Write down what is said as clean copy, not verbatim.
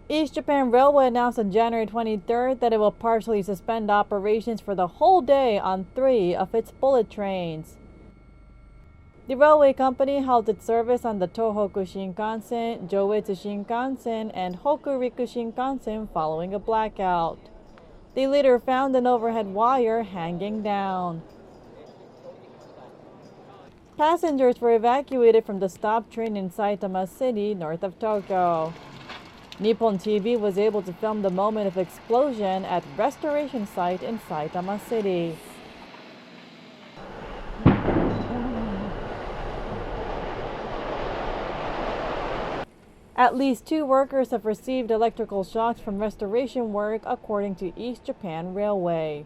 East Japan Railway announced on January 23rd that it will partially suspend operations for the whole day on 3 of its bullet trains. The railway company halted service on the Tohoku Shinkansen, Joetsu Shinkansen, and Hokuriku Shinkansen following a blackout. They later found an overhead wire hanging down. Passengers were evacuated from the stopped train in Saitama City, north of Tokyo. Nippon TV was able to film the moment of explosion at restoration site in Saitama City. At least 2 workers have received electrical shocks from restoration work, according to East Japan Railway.